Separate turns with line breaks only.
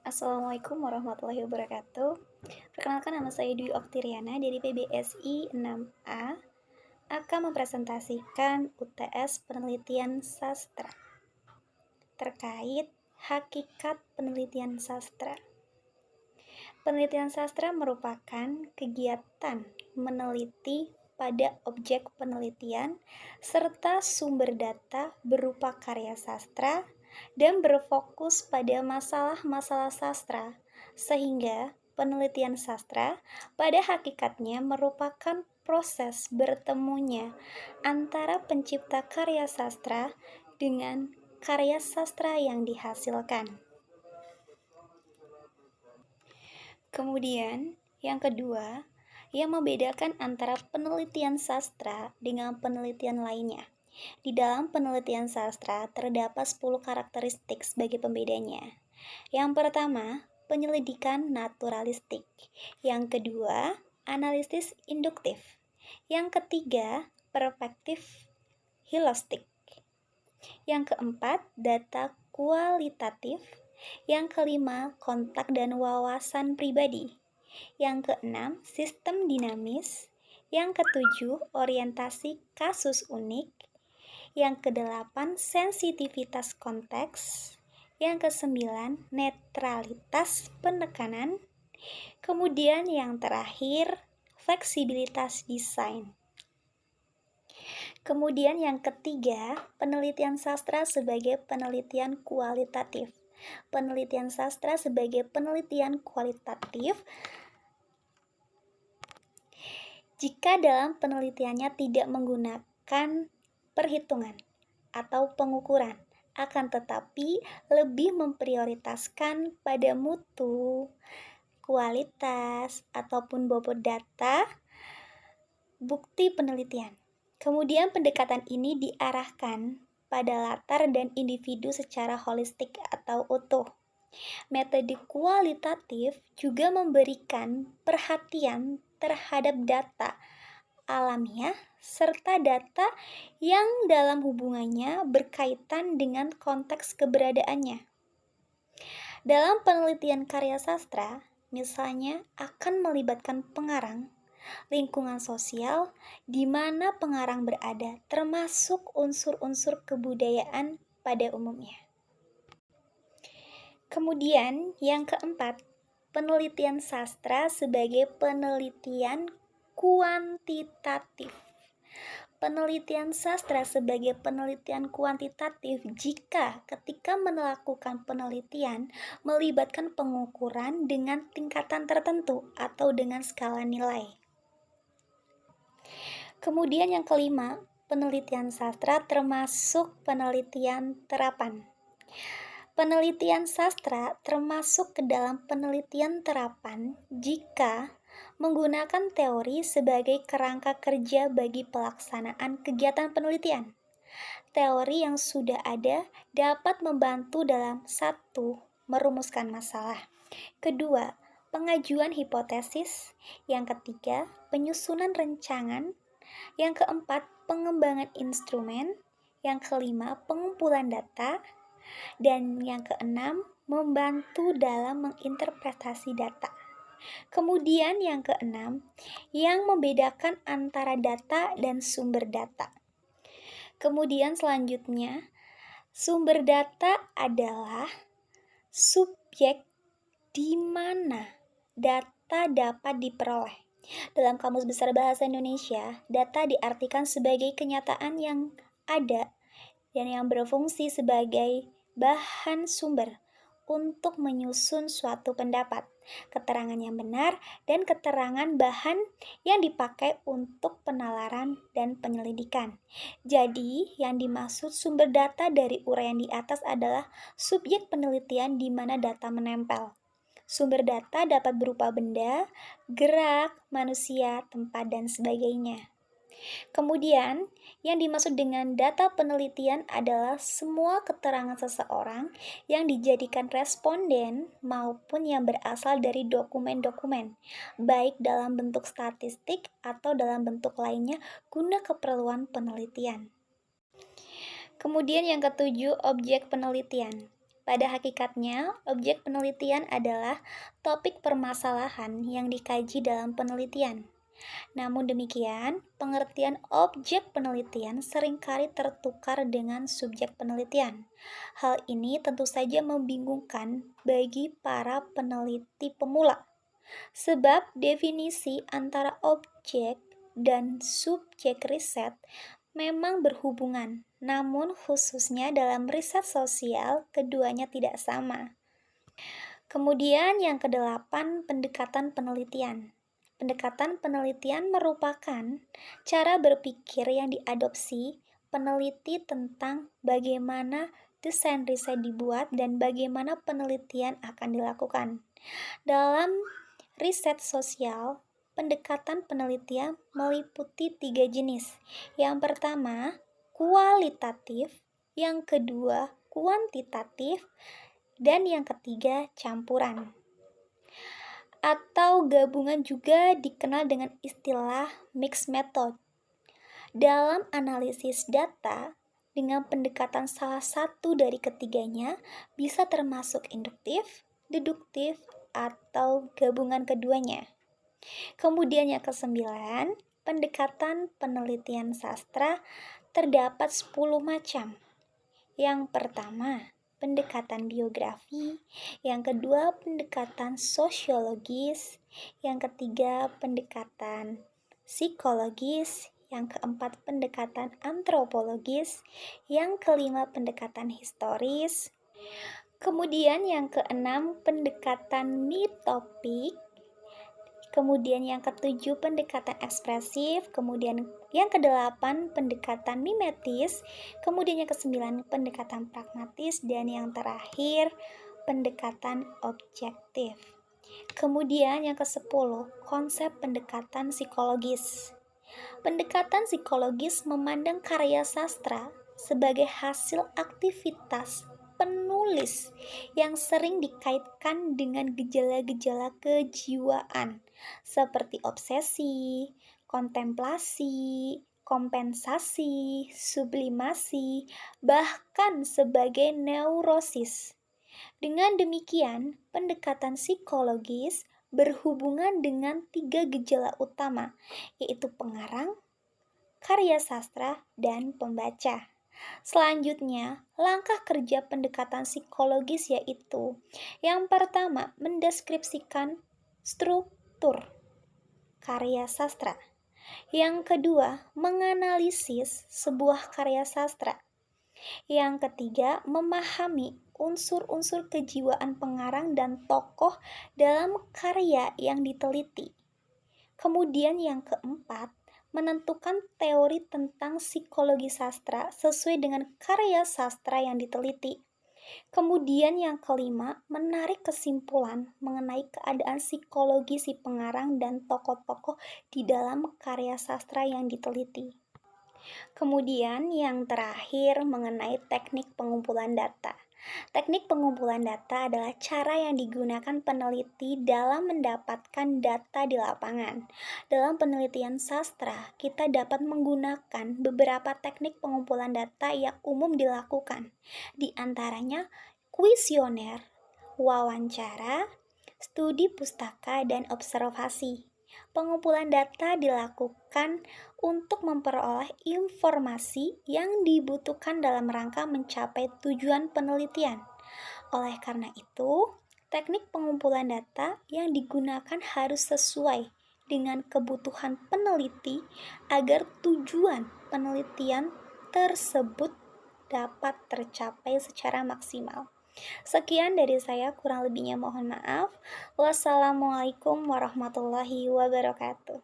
Assalamualaikum warahmatullahi wabarakatuh. Perkenalkan, nama saya Dwi Oktiriana dari PBSI 6A akan mempresentasikan UTS penelitian sastra terkait hakikat penelitian sastra. Penelitian sastra merupakan kegiatan meneliti pada objek penelitian serta sumber data berupa karya sastra dan berfokus pada masalah-masalah sastra, sehingga penelitian sastra pada hakikatnya merupakan proses bertemunya antara pencipta karya sastra dengan karya sastra yang dihasilkan. Kemudian, yang kedua, yang membedakan antara penelitian sastra dengan penelitian lainnya. Di dalam penelitian sastra terdapat 10 karakteristik sebagai pembedanya. Yang pertama, penyelidikan naturalistik. Yang kedua, analisis induktif. Yang ketiga, perspektif hilastik. Yang keempat, data kualitatif. Yang kelima, kontak dan wawasan pribadi. Yang keenam, sistem dinamis. Yang ketujuh, orientasi kasus unik. Yang kedelapan, sensitivitas konteks. Yang kesembilan, netralitas penekanan. Kemudian yang terakhir, fleksibilitas desain. Kemudian yang ketiga, penelitian sastra sebagai penelitian kualitatif. Penelitian sastra sebagai penelitian kualitatif jika dalam penelitiannya tidak menggunakan perhitungan atau pengukuran, akan tetapi lebih memprioritaskan pada mutu, kualitas, ataupun bobot data bukti penelitian. Kemudian pendekatan ini diarahkan pada latar dan individu secara holistik atau utuh. Metode kualitatif juga memberikan perhatian terhadap data alamiah serta data yang dalam hubungannya berkaitan dengan konteks keberadaannya. Dalam penelitian karya sastra, misalnya akan melibatkan pengarang, lingkungan sosial di mana pengarang berada, termasuk unsur-unsur kebudayaan pada umumnya. Kemudian yang keempat, penelitian sastra sebagai penelitian kuantitatif. Penelitian sastra sebagai penelitian kuantitatif jika ketika melakukan penelitian melibatkan pengukuran dengan tingkatan tertentu atau dengan skala nilai. Kemudian yang kelima, penelitian sastra termasuk penelitian terapan. Penelitian sastra termasuk ke dalam penelitian terapan jika menggunakan teori sebagai kerangka kerja bagi pelaksanaan kegiatan penelitian. Teori yang sudah ada dapat membantu dalam satu, merumuskan masalah. Kedua, pengajuan hipotesis. Yang ketiga, penyusunan rancangan. Yang keempat, pengembangan instrumen. Yang kelima, pengumpulan data. Dan yang keenam, membantu dalam menginterpretasi data. Kemudian yang keenam, yang membedakan antara data dan sumber data. Kemudian selanjutnya, sumber data adalah subjek di mana data dapat diperoleh. Dalam Kamus Besar Bahasa Indonesia, data diartikan sebagai kenyataan yang ada dan yang berfungsi sebagai bahan sumber untuk menyusun suatu pendapat, keterangan yang benar, dan keterangan bahan yang dipakai untuk penalaran dan penyelidikan. Jadi, yang dimaksud sumber data dari uraian di atas adalah subjek penelitian di mana data menempel. Sumber data dapat berupa benda, gerak, manusia, tempat, dan sebagainya. Kemudian, yang dimaksud dengan data penelitian adalah semua keterangan seseorang yang dijadikan responden maupun yang berasal dari dokumen-dokumen, baik dalam bentuk statistik atau dalam bentuk lainnya guna keperluan penelitian. Kemudian yang ketujuh, objek penelitian. Pada hakikatnya, objek penelitian adalah topik permasalahan yang dikaji dalam penelitian. Namun demikian, pengertian objek penelitian seringkali tertukar dengan subjek penelitian. Hal ini tentu saja membingungkan bagi para peneliti pemula, sebab definisi antara objek dan subjek riset memang berhubungan, namun khususnya dalam riset sosial keduanya tidak sama. Kemudian yang kedelapan, pendekatan penelitian. Pendekatan penelitian merupakan cara berpikir yang diadopsi peneliti tentang bagaimana desain riset dibuat dan bagaimana penelitian akan dilakukan. Dalam riset sosial, pendekatan penelitian meliputi 3 jenis. Yang pertama, kualitatif, yang kedua, kuantitatif, dan yang ketiga, campuran. Atau gabungan juga dikenal dengan istilah mixed method. Dalam analisis data, dengan pendekatan salah satu dari ketiganya bisa termasuk induktif, deduktif, atau gabungan keduanya. Kemudian yang kesembilan, pendekatan penelitian sastra terdapat 10 macam. Yang pertama, pendekatan biografi, yang kedua pendekatan sosiologis, yang ketiga pendekatan psikologis, yang keempat pendekatan antropologis, yang kelima pendekatan historis, kemudian yang keenam pendekatan mitopik, kemudian yang ketujuh pendekatan ekspresif, kemudian yang kedelapan pendekatan mimetis, kemudian yang kesembilan pendekatan pragmatis, dan yang terakhir pendekatan objektif. Kemudian yang kesepuluh, konsep pendekatan psikologis. Pendekatan psikologis memandang karya sastra sebagai hasil aktivitas penulis yang sering dikaitkan dengan gejala-gejala kejiwaan seperti obsesi, kontemplasi, kompensasi, sublimasi, bahkan sebagai neurosis. Dengan demikian, pendekatan psikologis berhubungan dengan 3 gejala utama, yaitu pengarang, karya sastra, dan pembaca. Selanjutnya, langkah kerja pendekatan psikologis yaitu yang pertama, mendeskripsikan struktur karya sastra. Yang kedua, menganalisis sebuah karya sastra. Yang ketiga, memahami unsur-unsur kejiwaan pengarang dan tokoh dalam karya yang diteliti. Kemudian yang keempat, menentukan teori tentang psikologi sastra sesuai dengan karya sastra yang diteliti. Kemudian yang kelima, menarik kesimpulan mengenai keadaan psikologi si pengarang dan tokoh-tokoh di dalam karya sastra yang diteliti. Kemudian yang terakhir mengenai teknik pengumpulan data. Teknik pengumpulan data adalah cara yang digunakan peneliti dalam mendapatkan data di lapangan. Dalam penelitian sastra, kita dapat menggunakan beberapa teknik pengumpulan data yang umum dilakukan. Di antaranya kuesioner, wawancara, studi pustaka, dan observasi. Pengumpulan data dilakukan untuk memperoleh informasi yang dibutuhkan dalam rangka mencapai tujuan penelitian. Oleh karena itu, teknik pengumpulan data yang digunakan harus sesuai dengan kebutuhan peneliti agar tujuan penelitian tersebut dapat tercapai secara maksimal. Sekian dari saya, kurang lebihnya mohon maaf. Wassalamualaikum warahmatullahi wabarakatuh.